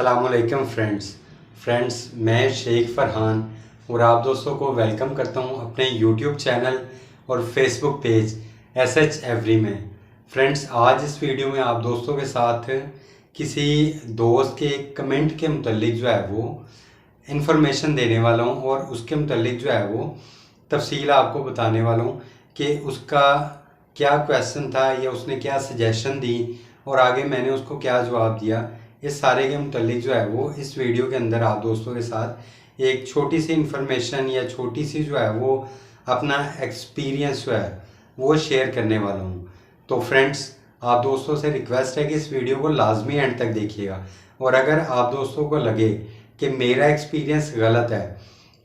अस्सलामुअलैकुम फ्रेंड्स मैं शेख फरहान और आप दोस्तों को वेलकम करता हूं अपने यूट्यूब चैनल और फेसबुक पेज SH एवरी में। फ्रेंड्स आज इस वीडियो में आप दोस्तों के साथ किसी दोस्त के कमेंट के मुतालिक जो है वो इन्फॉर्मेशन देने वाला हूं और उसके मुतालिक जो है वो तफसील आपको बताने वाला हूं कि उसका क्या क्वेश्चन था या उसने क्या सजेशन दी और आगे मैंने उसको क्या जवाब दिया। इस सारे के मुतालिक जो है वो इस वीडियो के अंदर आप दोस्तों के साथ एक छोटी सी इन्फॉर्मेशन या छोटी सी जो है वो अपना एक्सपीरियंस जो है वो शेयर करने वाला हूँ। तो फ्रेंड्स आप दोस्तों से रिक्वेस्ट है कि इस वीडियो को लाजमी एंड तक देखिएगा और अगर आप दोस्तों को लगे कि मेरा एक्सपीरियंस गलत है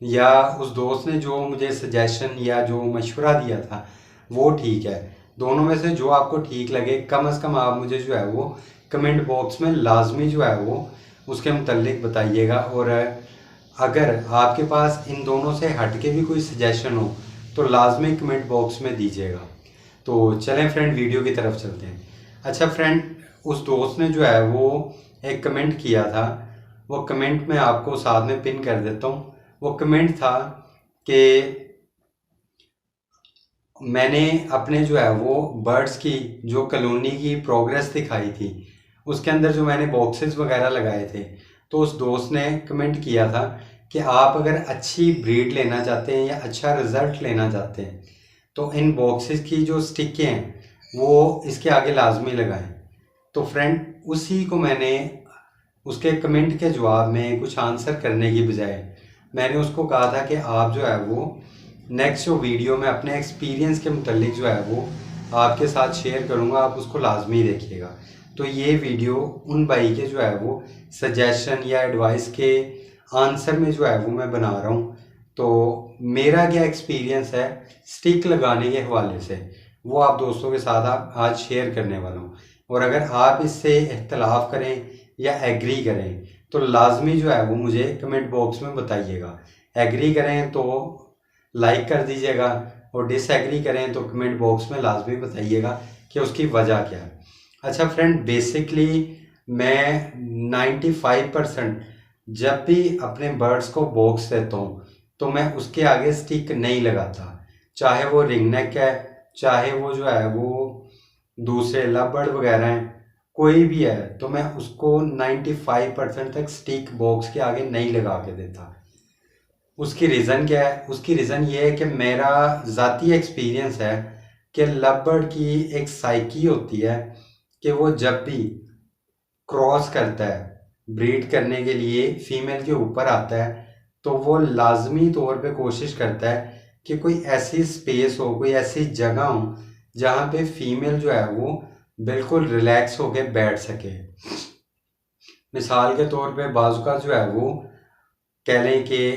या उस दोस्त ने जो मुझे सजेशन या जो मशवरा दिया था वो ठीक है, दोनों में से जो आपको ठीक लगे कम से कम आप मुझे जो है वो कमेंट बॉक्स में लाजमी जो है वो उसके मुतालिक बताइएगा। और अगर आपके पास इन दोनों से हट के भी कोई सजेशन हो तो लाजमी कमेंट बॉक्स में दीजिएगा। तो चलें फ्रेंड वीडियो की तरफ चलते हैं। अच्छा फ्रेंड, उस दोस्त ने जो है वो एक कमेंट किया था, वो कमेंट मैं आपको साथ में पिन कर देता हूँ। वो कमेंट था कि मैंने अपने जो है वो बर्ड्स की जो कॉलोनी की प्रोग्रेस दिखाई थी उसके अंदर जो मैंने बॉक्सेस वगैरह लगाए थे, तो उस दोस्त ने कमेंट किया था कि आप अगर अच्छी ब्रीड लेना चाहते हैं या अच्छा रिज़ल्ट लेना चाहते हैं तो इन बॉक्सेस की जो स्टिकें हैं वो इसके आगे लाजमी लगाएं। तो फ्रेंड उसी को मैंने उसके कमेंट के जवाब में कुछ आंसर करने की बजाय मैंने उसको कहा था कि आप जो है वो नेक्स्ट जो वीडियो में अपने एक्सपीरियंस के मुतालिक जो है वो आपके साथ शेयर करूँगा, आप उसको लाजमी देखिएगा। तो ये वीडियो उन भाई के जो है वो सजेशन या एडवाइस के आंसर में जो है वो मैं बना रहा हूँ। तो मेरा क्या एक्सपीरियंस है स्टिक लगाने के हवाले से वो आप दोस्तों के साथ आप आज शेयर करने वाला हूँ। और अगर आप इससे इख्तलाफ करें या एग्री करें तो लाजमी जो है वो मुझे कमेंट बॉक्स में बताइएगा। एग्री करें तो लाइक कर दीजिएगा और डिसएग्री करें तो कमेंट बॉक्स में लाजमी बताइएगा कि उसकी वजह क्या है। अच्छा फ्रेंड, बेसिकली मैं 95% जब भी अपने बर्ड्स को बॉक्स देता हूँ तो मैं उसके आगे स्टिक नहीं लगाता, चाहे वो रिंग नेक है, चाहे वो जो है वो दूसरे लव बर्ड वगैरह हैं, कोई भी है, तो मैं उसको 95% तक स्टिक बॉक्स के आगे नहीं लगा के देता। उसकी रीज़न क्या है? उसकी रीज़न ये है कि मेरा ज़ाती एक्सपीरियंस है कि लव बर्ड की एक साइकी होती है कि वो जब भी क्रॉस करता है ब्रीड करने के लिए फीमेल के ऊपर आता है तो वो लाजमी तौर पे कोशिश करता है कि कोई ऐसी स्पेस हो, कोई ऐसी जगह हो जहाँ पे फीमेल जो है वो बिल्कुल रिलैक्स होके बैठ सके। मिसाल के तौर पे बाजू का जो है वो कह लें कि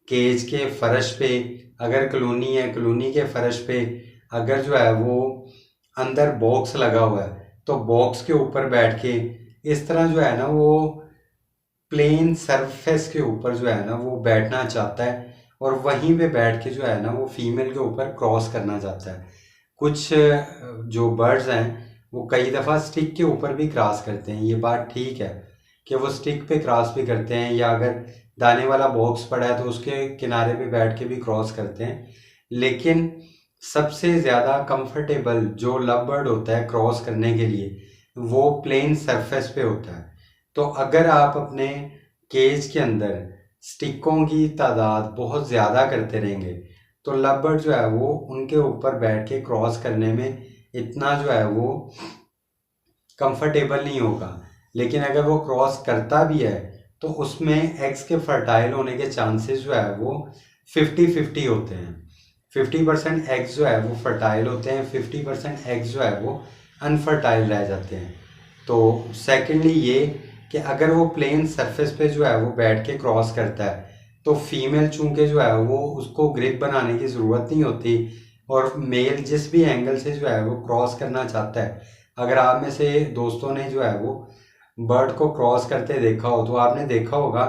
केज के फर्श पे अगर कॉलोनी है, कॉलोनी के फर्श पे अगर जो है वो अंदर बॉक्स लगा हुआ है तो बॉक्स के ऊपर बैठ के इस तरह जो है ना वो प्लेन सरफेस के ऊपर जो है ना वो बैठना चाहता है और वहीं पे बैठ के जो है ना वो फीमेल के ऊपर क्रॉस करना चाहता है। कुछ जो बर्ड्स हैं वो कई दफ़ा स्टिक के ऊपर भी क्रॉस करते हैं, ये बात ठीक है कि वो स्टिक पे क्रॉस भी करते हैं या अगर दाने वाला बॉक्स पड़ा है तो उसके किनारे पे बैठ के भी क्रॉस करते हैं। लेकिन सबसे ज़्यादा कंफर्टेबल जो लव बर्ड होता है क्रॉस करने के लिए वो प्लेन सरफेस पे होता है। तो अगर आप अपने केज के अंदर स्टिकों की तादाद बहुत ज़्यादा करते रहेंगे तो लव बर्ड जो है वो उनके ऊपर बैठ के क्रॉस करने में इतना जो है वो कंफर्टेबल नहीं होगा। लेकिन अगर वो क्रॉस करता भी है तो उसमें एग्स के फर्टाइल होने के चांसेस जो है वो 50-50 होते हैं। 50% एग्स जो है वो फर्टाइल होते हैं, 50% एग्स जो है वो अनफर्टाइल रह जाते हैं। तो सेकेंडली ये कि अगर वो प्लेन सरफेस पे जो है वो बैठ के क्रॉस करता है तो फीमेल चूंकि जो है वो उसको ग्रिप बनाने की ज़रूरत नहीं होती और मेल जिस भी एंगल से जो है वो क्रॉस करना चाहता है, अगर आप में से दोस्तों ने जो है वो बर्ड को क्रॉस करते देखा हो तो आपने देखा होगा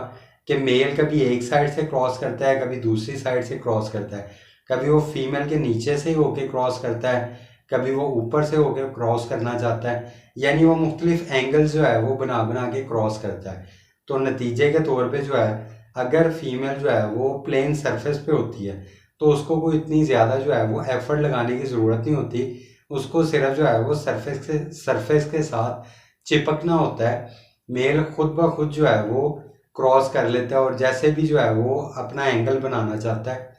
कि मेल कभी एक साइड से क्रॉस करता है, कभी दूसरी साइड से क्रॉस करता है, कभी वो फीमेल के नीचे से होके क्रॉस करता है, कभी वो ऊपर से होके क्रॉस करना चाहता है, यानी वो मुख्तलिफ एंगल्स जो है वो बना बना के क्रॉस करता है। तो नतीजे के तौर पे जो है अगर फीमेल जो है वो प्लेन सरफेस पे होती है तो उसको कोई इतनी ज़्यादा जो है वो एफर्ट लगाने की ज़रूरत नहीं होती, उसको सिर्फ जो है वो सरफेस के साथ चिपकना होता है। मेल खुद ब खुद जो है वो क्रॉस कर लेता है और जैसे भी जो है वो अपना एंगल बनाना चाहता है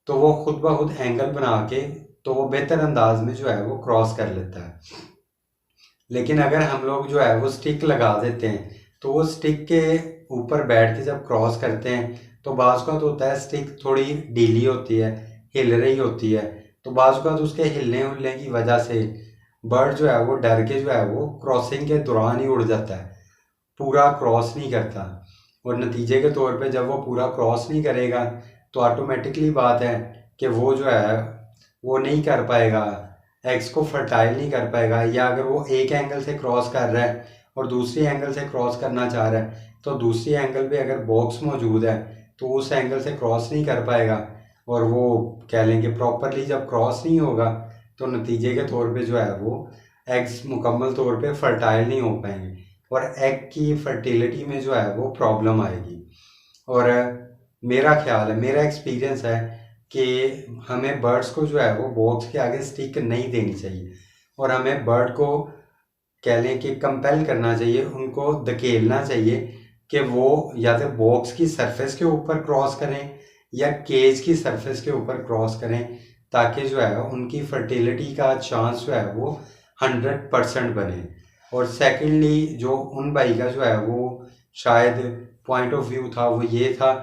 तो वो खुद ब खुद एंगल बना के तो वो बेहतर अंदाज में जो है वो क्रॉस कर लेता है। लेकिन अगर हम लोग जो है वो स्टिक लगा देते हैं तो वो स्टिक के ऊपर बैठ के जब क्रॉस करते हैं तो बाज़ का तो होता है स्टिक थोड़ी ढीली होती है, हिल रही होती है, तो बाज़ का तो उसके हिलने हुलने की वजह से बर्ड जो है वो डर के जो है वो क्रॉसिंग के दौरान ही उड़ जाता है, पूरा क्रॉस नहीं करता। और नतीजे के तौर पे जब वो पूरा क्रॉस नहीं करेगा तो ऑटोमेटिकली बात है कि वो जो है वो नहीं कर पाएगा, एग्स को फर्टाइल नहीं कर पाएगा। या अगर वो एक एंगल से क्रॉस कर रहा है और दूसरी एंगल से क्रॉस करना चाह रहा है तो दूसरी एंगल पे अगर बॉक्स मौजूद है तो उस एंगल से क्रॉस नहीं कर पाएगा और वो कह लेंगे प्रॉपरली जब क्रॉस नहीं होगा तो नतीजे के तौर पे जो है वो एग्स मुकम्मल तौर पे फर्टाइल नहीं हो पाएंगे और एग की फर्टिलिटी में जो है वो प्रॉब्लम आएगी। और मेरा ख्याल है, मेरा एक्सपीरियंस है कि हमें बर्ड्स को जो है वो बॉक्स के आगे स्टिक नहीं देनी चाहिए और हमें बर्ड को कह लें कि कंपेल करना चाहिए, उनको धकेलना चाहिए कि वो या तो बॉक्स की सरफेस के ऊपर क्रॉस करें या केज की सरफेस के ऊपर क्रॉस करें ताकि जो है उनकी फर्टिलिटी का चांस जो है वो 100% बने। और सेकेंडली जो उन भाई का जो है वो शायद पॉइंट ऑफ व्यू था वो ये था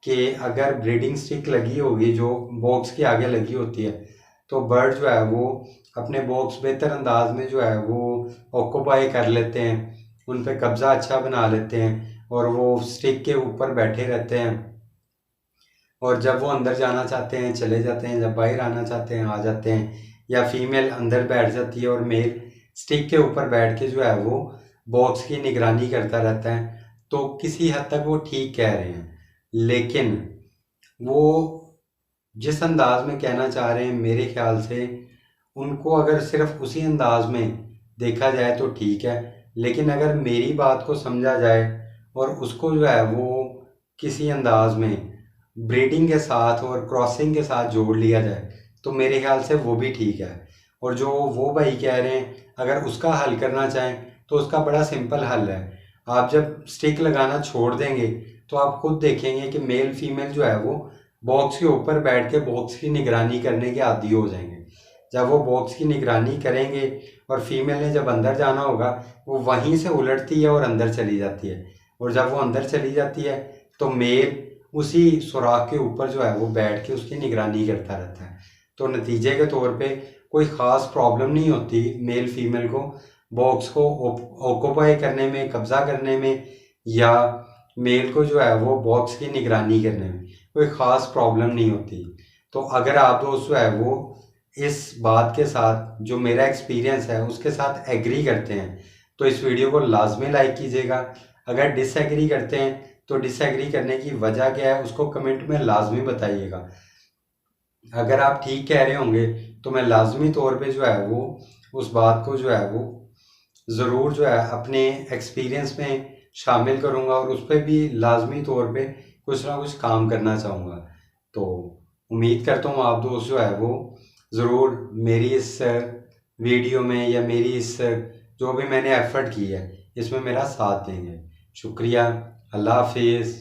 कि अगर ब्रीडिंग स्टिक लगी होगी जो बॉक्स के आगे लगी होती है तो बर्ड जो है वो अपने बॉक्स बेहतर अंदाज में जो है वो ऑक्यूपाई कर लेते हैं, उन पे कब्ज़ा अच्छा बना लेते हैं और वो स्टिक के ऊपर बैठे रहते हैं और जब वो अंदर जाना चाहते हैं चले जाते हैं, जब बाहर आना चाहते हैं आ जाते हैं। या फीमेल अंदर बैठ जाती है और मेल स्टिक के ऊपर बैठ के जो है वो बॉक्स की निगरानी करता रहता है। तो किसी हद तक वो ठीक कह रहे हैं, लेकिन वो जिस अंदाज में कहना चाह रहे हैं मेरे ख्याल से उनको अगर सिर्फ उसी अंदाज में देखा जाए तो ठीक है, लेकिन अगर मेरी बात को समझा जाए और उसको जो है वो किसी अंदाज में ब्रीडिंग के साथ और क्रॉसिंग के साथ जोड़ लिया जाए तो मेरे ख्याल से वो भी ठीक है। और जो वो भाई कह रहे हैं अगर उसका हल करना चाहें तो उसका बड़ा सिंपल हल है, आप जब स्टिक लगाना छोड़ देंगे तो आप खुद देखेंगे कि मेल फीमेल जो है वो बॉक्स के ऊपर बैठ के बॉक्स की निगरानी करने के आदी हो जाएंगे। जब वो बॉक्स की निगरानी करेंगे और फीमेल ने जब अंदर जाना होगा वो वहीं से उलटती है और अंदर चली जाती है और जब वो अंदर चली जाती है तो मेल उसी सुराख के ऊपर जो है वो बैठ के उसकी निगरानी करता रहता है। तो नतीजे के तौर पे कोई ख़ास प्रॉब्लम नहीं होती मेल फीमेल को बॉक्स को ऑक्यूपाई करने में, कब्ज़ा करने में या मेल को जो है वो बॉक्स की निगरानी करने में कोई ख़ास प्रॉब्लम नहीं होती। तो अगर आप दोस्त जो है वो इस बात के साथ जो मेरा एक्सपीरियंस है उसके साथ एग्री करते हैं तो इस वीडियो को लाजमी लाइक कीजिएगा। अगर डिसएग्री करते हैं तो डिसएग्री करने की वजह क्या है उसको कमेंट में लाजमी बताइएगा। अगर आप ठीक कह रहे होंगे तो मैं लाजमी तौर पे जो है वो उस बात को जो है वो ज़रूर जो है अपने एक्सपीरियंस में शामिल करूँगा और उस पर भी लाजमी तौर पे कुछ ना कुछ काम करना चाहूँगा। तो उम्मीद करता हूँ आप दोस्त जो है वो ज़रूर मेरी इस वीडियो में या मेरी इस जो भी मैंने एफ़र्ट की है इसमें मेरा साथ देंगे। शुक्रिया, अल्लाह हाफिज़।